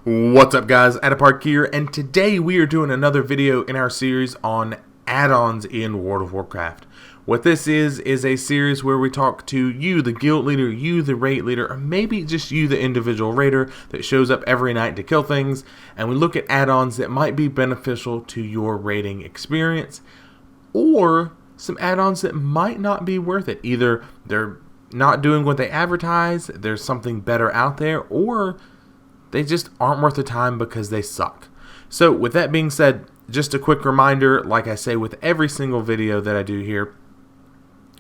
What's up, guys? Atapark here, and today we are doing another video in our series on add-ons in World of Warcraft. What this is a series where we talk to you, the guild leader, you, the raid leader, or maybe just you, the individual raider that shows up every night to kill things, and we look at add-ons that might be beneficial to your raiding experience, or some add-ons that might not be worth it. Either they're not doing what they advertise, there's something better out there, or they just aren't worth the time because they suck. So with that being said, just a quick reminder, like I say with every single video that I do here,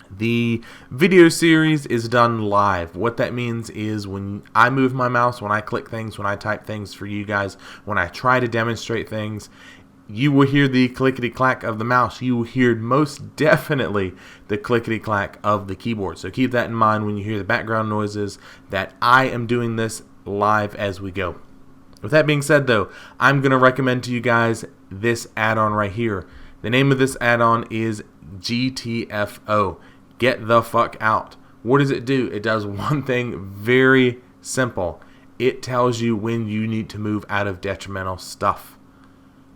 the video series is done live. What that means is when I move my mouse, when I click things, when I type things for you guys, when I try to demonstrate things, you will hear the clickety-clack of the mouse. You will hear most definitely the clickety-clack of the keyboard. So keep that in mind when you hear the background noises, that I am doing this live as we go. With that being said, though, I'm going to recommend to you guys this add-on right here. The name of this add-on is GTFO. Get the fuck out. What does it do? It does one thing very simple. It tells you when you need to move out of detrimental stuff.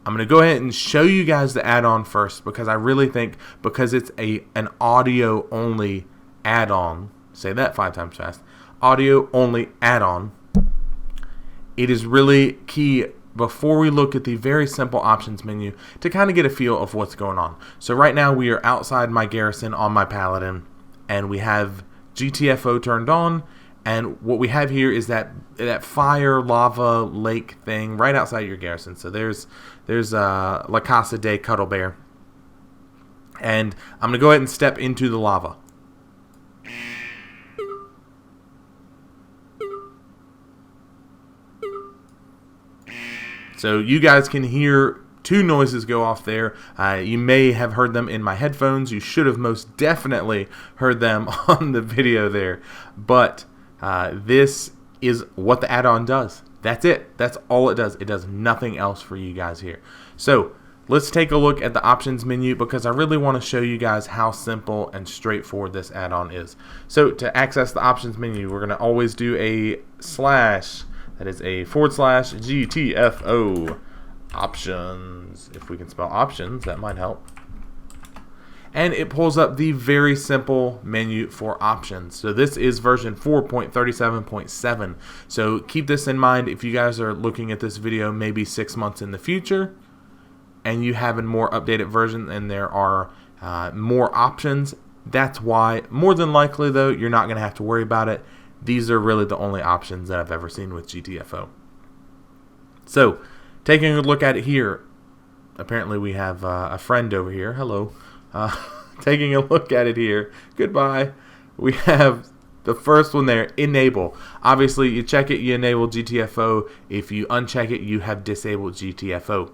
I'm going to go ahead and show you guys the add-on first, because I really think, because it's an audio only add-on, say that 5 times fast, audio only add-on, it is really key before we look at the very simple options menu to kind of get a feel of what's going on. So right now we are outside my garrison on my paladin, and we have GTFO turned on, and what we have here is that fire lava lake thing right outside your garrison. So there's La Casa de Cuddle Bear, and I'm gonna go ahead and step into the lava. So you guys can hear 2 noises go off there. You may have heard them in my headphones. You should have most definitely heard them on the video there. But this is what the add-on does. That's it. That's all it does. It does nothing else for you guys here. So let's take a look at the options menu, because I really want to show you guys how simple and straightforward this add-on is. So to access the options menu, we're going to always do a / that is a / GTFO options. If we can spell options, that might help. And it pulls up the very simple menu for options. So this is version 4.37.7. So keep this in mind if you guys are looking at this video maybe 6 months in the future and you have a more updated version and there are more options. That's why. More than likely, though, you're not going to have to worry about it. These are really the only options that I've ever seen with GTFO. So, taking a look at it here, apparently we have a friend over here. Hello. Taking a look at it here, goodbye. We have the first one there, enable. Obviously, you check it, you enable GTFO. If you uncheck it, you have disabled GTFO.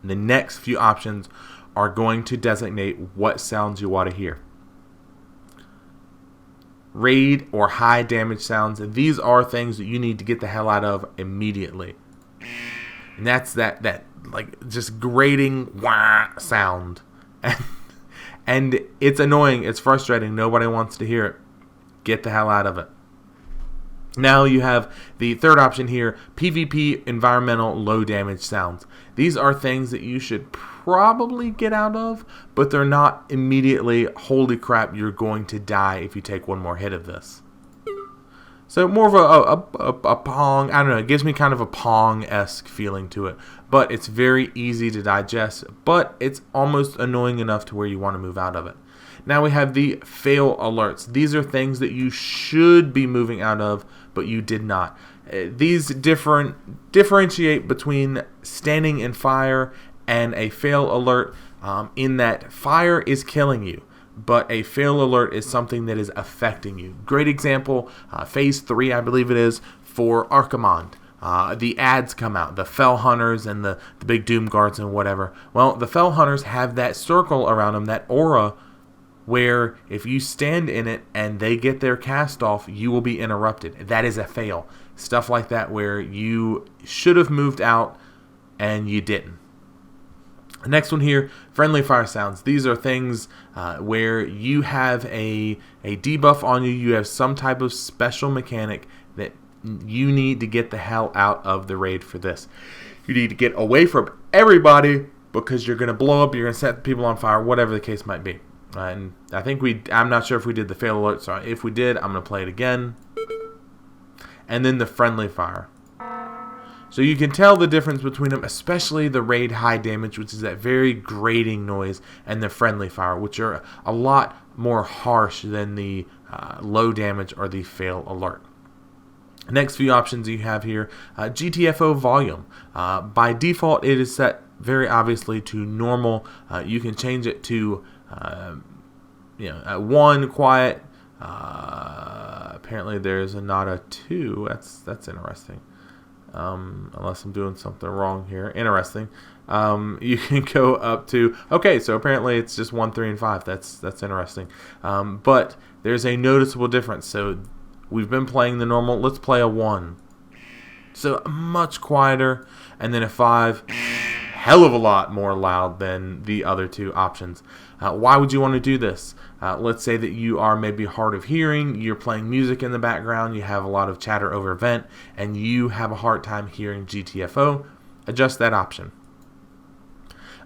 The next few options are going to designate what sounds you want to hear. Raid or high damage sounds, and these are things that you need to get the hell out of immediately. And that's that like just grating wah sound. And it's annoying, it's frustrating, nobody wants to hear it. Get the hell out of it. Now you have the third option here, PvP environmental low damage sounds. These are things that you should probably get out of, but they're not immediately, holy crap, you're going to die if you take one more hit of this. So more of a Pong, I don't know, it gives me kind of a Pong-esque feeling to it. But it's very easy to digest, but it's almost annoying enough to where you want to move out of it. Now we have the fail alerts. These are things that you should be moving out of, but you did not. These differentiate between standing in fire and a fail alert, in that fire is killing you, but a fail alert is something that is affecting you. Great example, phase 3, I believe it is, for Archimonde. The ads come out, the Fell Hunters and the big Doom Guards and whatever. Well, the Fell Hunters have that circle around them, that aura, where if you stand in it and they get their cast off, you will be interrupted. That is a fail. Stuff like that where you should have moved out and you didn't. The next one here, friendly fire sounds. These are things where you have a debuff on you. You have some type of special mechanic that you need to get the hell out of the raid for this. You need to get away from everybody because you're going to blow up, you're going to set people on fire, whatever the case might be. And I think I'm not sure if we did the fail alert, so if we did, I'm going to play it again. And then the friendly fire. So you can tell the difference between them, especially the raid high damage, which is that very grating noise, and the friendly fire, which are a lot more harsh than the low damage or the fail alert. Next few options you have here, GTFO volume. By default, it is set very obviously to normal. You can change it to 1 quiet. Apparently there's not a 2. That's interesting. Unless I'm doing something wrong here. Interesting. You can go up to, okay, so apparently it's just 1, 3, and 5. That's interesting. But there's a noticeable difference. So we've been playing the normal. Let's play a 1. So much quieter. And then a 5. Hell of a lot more loud than the other 2 options. Why would you want to do this? Let's say that you are maybe hard of hearing, you're playing music in the background, you have a lot of chatter over vent, and you have a hard time hearing GTFO. Adjust that option.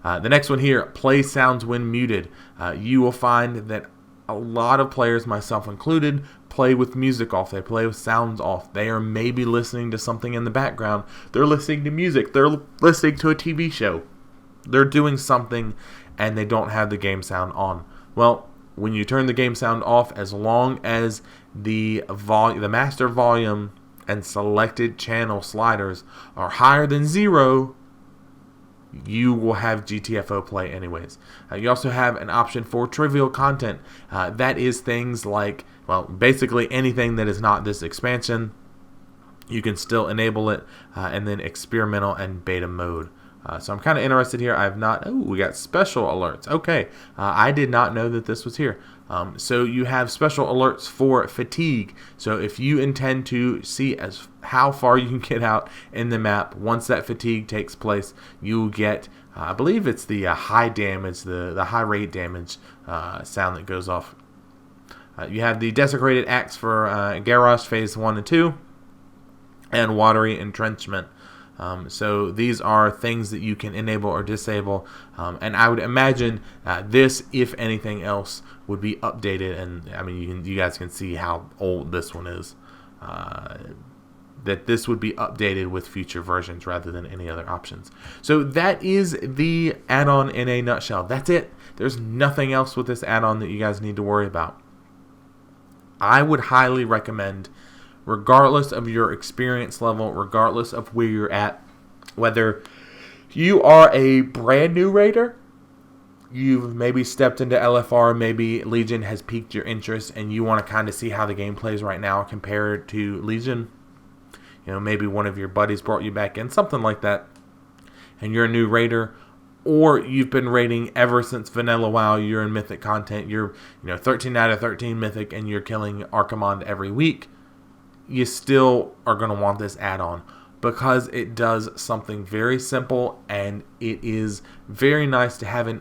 The next one here, play sounds when muted. You will find that a lot of players, myself included, play with music off. They play with sounds off. They are maybe listening to something in the background. They're listening to music. They're listening to a TV show. They're doing something and they don't have the game sound on. Well, when you turn the game sound off, as long as the master volume and selected channel sliders are higher than 0, you will have GTFO play anyways. You also have an option for trivial content. That is things like, well, basically anything that is not this expansion. You can still enable it, and then experimental and beta mode. So I'm kind of interested here. We got special alerts. Okay, I did not know that this was here. So you have special alerts for fatigue. So if you intend to see how far you can get out in the map, once that fatigue takes place, you get, I believe it's the high damage, the high rate damage sound that goes off. You have the desecrated axe for Garrosh phase 1 and 2, and watery entrenchment. So these are things that you can enable or disable, and I would imagine this, if anything else, would be updated. And I mean, you guys can see how old this one is. That this would be updated with future versions rather than any other options. So that is the add-on in a nutshell. That's it. There's nothing else with this add-on that you guys need to worry about. I would highly recommend, regardless of your experience level, regardless of where you're at, whether you are a brand new raider, you've maybe stepped into LFR, maybe Legion has piqued your interest and you want to kind of see how the game plays right now compared to Legion. Maybe one of your buddies brought you back in, something like that, and you're a new raider, or you've been raiding ever since Vanilla WoW, you're in Mythic content, you're 13 out of 13 Mythic, and you're killing Archimonde every week, you still are going to want this add-on because it does something very simple, and it is very nice to have an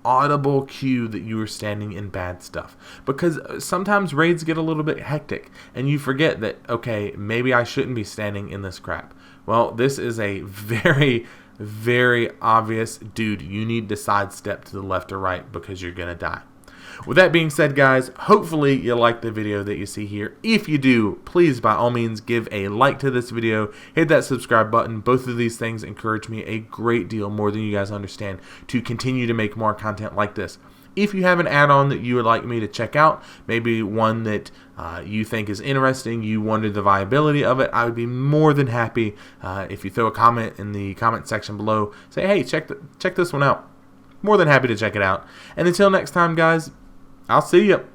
audible cue that you are standing in bad stuff. Because sometimes raids get a little bit hectic, and you forget that, okay, maybe I shouldn't be standing in this crap. Well, this is a very, very obvious, dude, you need to sidestep to the left or right because you're going to die. With that being said, guys, hopefully you like the video that you see here. If you do, please, by all means, give a like to this video. Hit that subscribe button. Both of these things encourage me a great deal, more than you guys understand, to continue to make more content like this. If you have an add-on that you would like me to check out, maybe one that you think is interesting, you wonder the viability of it, I would be more than happy if you throw a comment in the comment section below. Say, hey, check this one out. More than happy to check it out. And until next time, guys, I'll see you.